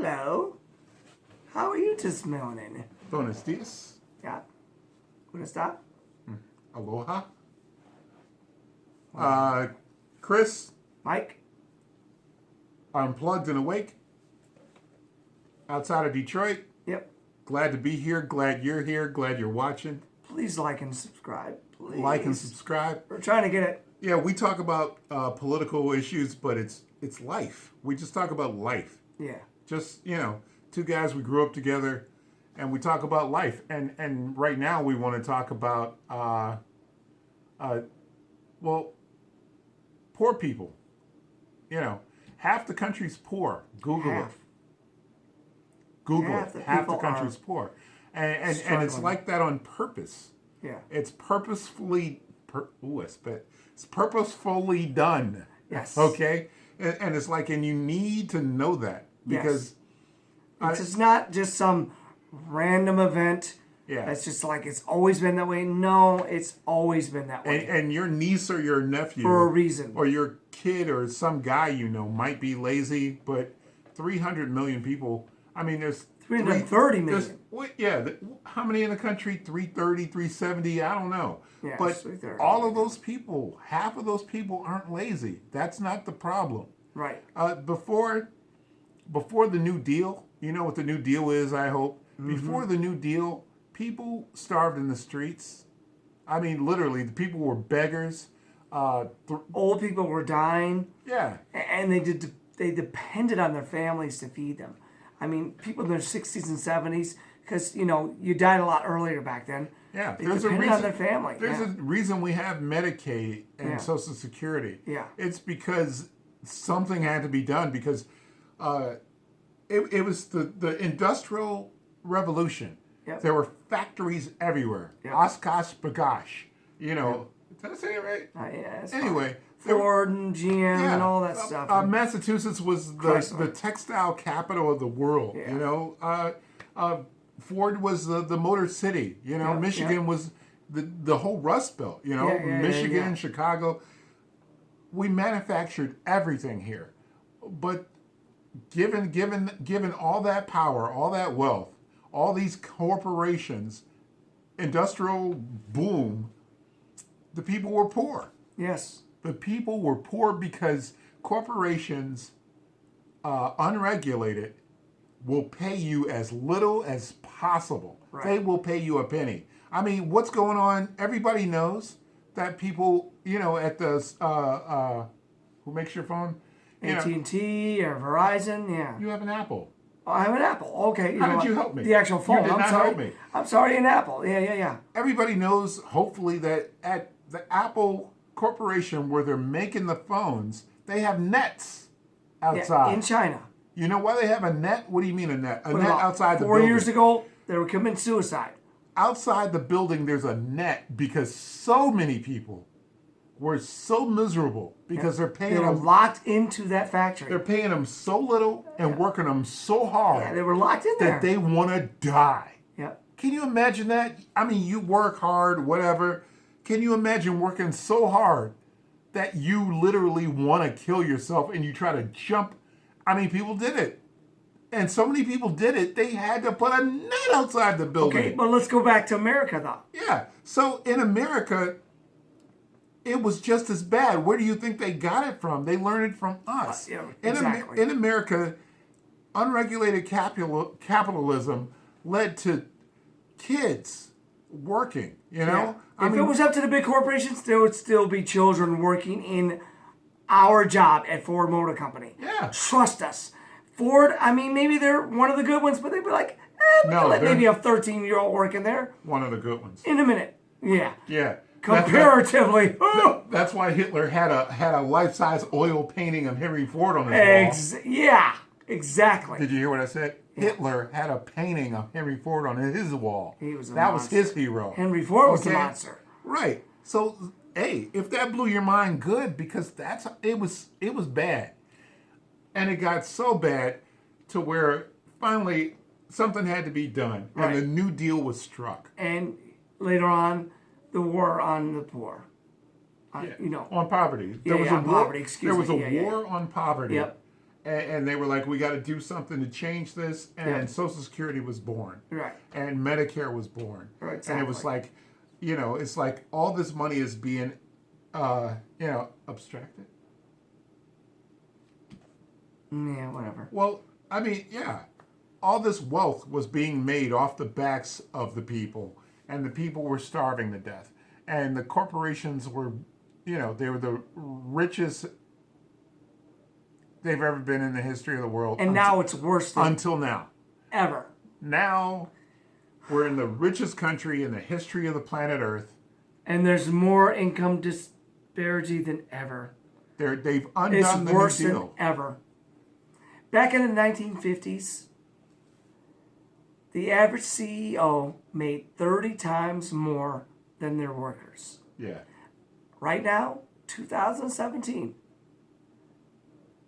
Hello. How are you this morning? Buenos dias. Yeah. Buenos dias. Aloha. Chris, Mike? unplugged and awake. Outside of Detroit. Yep. Glad to be here. Glad you're here. Glad you're watching. Please like and subscribe. Please. Like and subscribe. We're trying to get it. Yeah, we talk about political issues, but it's life. We just talk about life. Yeah. Just, two guys, we grew up together, and we talk about life. And right now we want to talk about, poor people. Half the country's poor. Google Half. it. Google Half it. the Half the people country's are poor. And it's struggling. like that on purpose. Yeah. It's purposefully, it's purposefully done. Yes. Okay? And it's like, and you need to know that. Because It's not just some random event. Yeah. It's just like it's always been that way. No, it's always been that way. And your niece or your nephew For a reason. or your kid or some guy might be lazy, but 300 million people. I mean, there's 330 million. How many in the country? 330, 370. I don't know. Yeah, but it's 330. all of those people, half of those people aren't lazy. That's not the problem. Right. Before the New Deal, you know what the New Deal is, I hope. Mm-hmm. Before the New Deal, people starved in the streets. I mean, literally, the people were beggars. Old people were dying. Yeah. And they depended on their families to feed them. I mean, people in their 60s and 70s, because, you died a lot earlier back then. Yeah. They depended on their family. There's Yeah. a reason we have Medicaid and Yeah. Social Security. Yeah. It's because something had to be done because it was the Industrial Revolution. Yep. There were factories everywhere. Yep. Oshkosh Bagosh. Did I say it right? Yeah, it's Anyway. fine. Ford and GM and all that stuff. Massachusetts was Chrysler. the textile capital of the world. Yeah. Ford was the Motor City. Michigan was the whole Rust Belt. Michigan, yeah. Chicago. We manufactured everything here, but given all that power, all that wealth, all these corporations, industrial boom, the people were poor. Yes. The people were poor because corporations, unregulated, will pay you as little as possible. Right. They will pay you a penny. I mean, what's going on? Everybody knows that people, at the who makes your phone? AT&T or Verizon, yeah. You have an Apple. Oh, I have an Apple. Okay. How did you help me? The actual phone. You did I'm not sorry. help me. I'm sorry, an Apple. Yeah. Everybody knows, hopefully, that at the Apple Corporation where they're making the phones, they have nets outside. Yeah, in China. You know why they have a net? What do you mean a net? A What net about outside the 4 building. years ago, they were committing suicide. Outside the building, there's a net because so many people were so miserable because they're paying They were them. locked into that factory. They're paying them so little and working them so hard Yeah, they were locked in there. that they want to die. Yeah. Can you imagine that? I mean, you work hard, whatever. Can you imagine working so hard that you literally want to kill yourself and you try to jump? I mean, people did it. And so many people did it, they had to put a net outside the building. Okay, but let's go back to America, though. Yeah. So in America, it was just as bad. Where do you think they got it from? They learned it from us. Yeah, exactly. In America, unregulated capitalism led to kids working, Yeah. I If mean, it was up to the big corporations, there would still be children working in our job at Ford Motor Company. Yeah. Trust us. Ford, I mean, maybe they're one of the good ones, but they'd be like, we No, can let they're- maybe a 13-year-old work in there one of the good ones. in a minute. Yeah. Yeah. Comparatively. That's why Hitler had a life-size oil painting of Henry Ford on his wall. Yeah, exactly. Did you hear what I said? Hitler had a painting of Henry Ford on his wall. He was a that was monster. his hero. Henry Ford was the Okay? monster. Right. So, hey, if that blew your mind, good, because it was bad. And it got so bad to where finally something had to be done. Right. And the New Deal was struck. And later on, the war on the poor. On poverty. Yeah, was on a war, poverty, excuse There was me. a Yeah, war on poverty. Yep. and they were like, we got to do something to change this. And Yeah. Social Security was born. Right. And Medicare was born. Right, And it was exactly. like, it's like all this money is being, abstracted. Yeah, whatever. Well, I mean, yeah. All this wealth was being made off the backs of the people, and the people were starving to death. And the corporations were, they were the richest they've ever been in the history of the world. And now it's worse than until now. ever. Now we're in the richest country in the history of the planet Earth. And there's more income disparity than ever. They've It's undone the worse New than Deal. ever. Back in the 1950s, the average CEO made 30 times more than their workers. Yeah. Right now, 2017,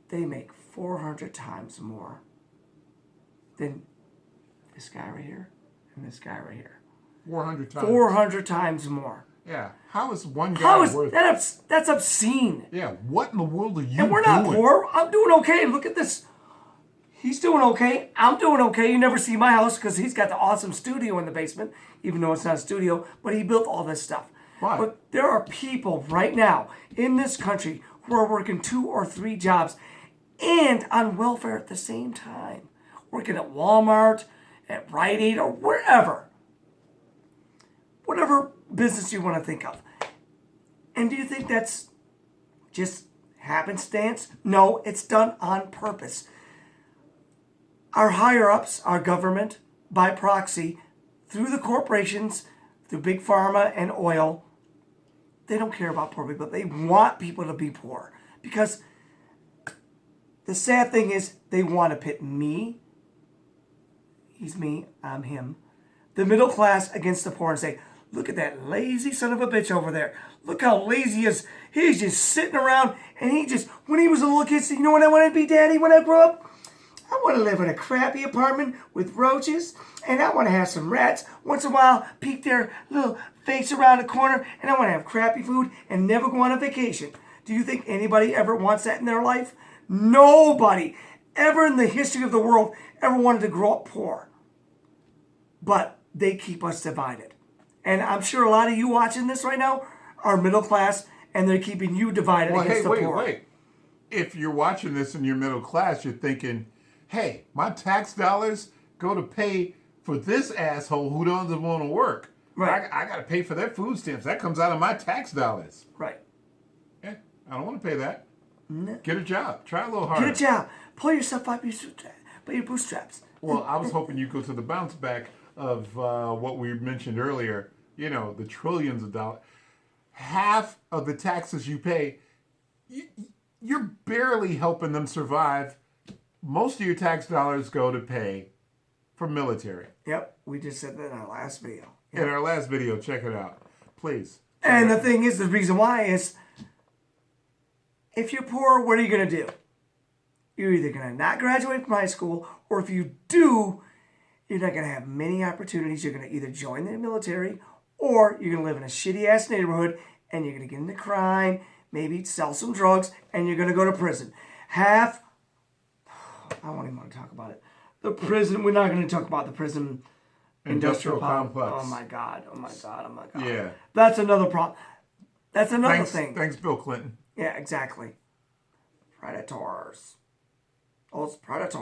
they make 400 times more than this guy right here and this guy right here. 400 times. 400 times more. Yeah. How is one guy How is worth? that? That's obscene. Yeah. What in the world are you And we're not doing? poor. I'm doing okay. Look at this. He's doing okay. I'm doing okay. You never see my house because he's got the awesome studio in the basement, even though it's not a studio, but he built all this stuff. Why? But there are people right now in this country who are working 2 or 3 jobs and on welfare at the same time. Working at Walmart, at Rite Aid, or wherever. Whatever business you want to think of. And do you think that's just happenstance? No, it's done on purpose. Our higher-ups, our government, by proxy, through the corporations, through big pharma and oil, they don't care about poor people. They want people to be poor. Because the sad thing is they want to pit me, he's me, I'm him, the middle class against the poor and say, look at that lazy son of a bitch over there. Look how lazy he is. He's just sitting around and when he was a little kid, said, you know what I want to be, Daddy, when I grow up? I want to live in a crappy apartment with roaches, and I want to have some rats once in a while peek their little face around the corner, and I want to have crappy food and never go on a vacation. Do you think anybody ever wants that in their life? Nobody ever in the history of the world ever wanted to grow up poor. But they keep us divided. And I'm sure a lot of you watching this right now are middle class, and they're keeping you divided Well, against hey, the wait, poor. wait. If you're watching this and you're middle class, you're thinking, hey, my tax dollars go to pay for this asshole who doesn't want to work. Right. I got to pay for their food stamps. That comes out of my tax dollars. Right. Yeah, I don't want to pay that. No. Get a job. Try a little harder. Get a job. Pull yourself up by your bootstraps. Well, I was hoping you go to the bounce back of what we mentioned earlier. The trillions of dollars. Half of the taxes you pay, you're barely helping them survive. Most of your tax dollars go to pay for military. Yep, we just said that in our last video. In our last video, check it out. Please. And the thing is, the reason why is, if you're poor, what are you going to do? You're either going to not graduate from high school, or if you do, you're not going to have many opportunities. You're going to either join the military, or you're going to live in a shitty-ass neighborhood, and you're going to get into crime, maybe sell some drugs, and you're going to go to prison. I don't even want to talk about it. The prison, we're not going to talk about the prison industrial complex. Oh my God. Yeah. That's another problem. That's another thing. Thanks, Bill Clinton. Yeah, exactly. Predators. Those predators.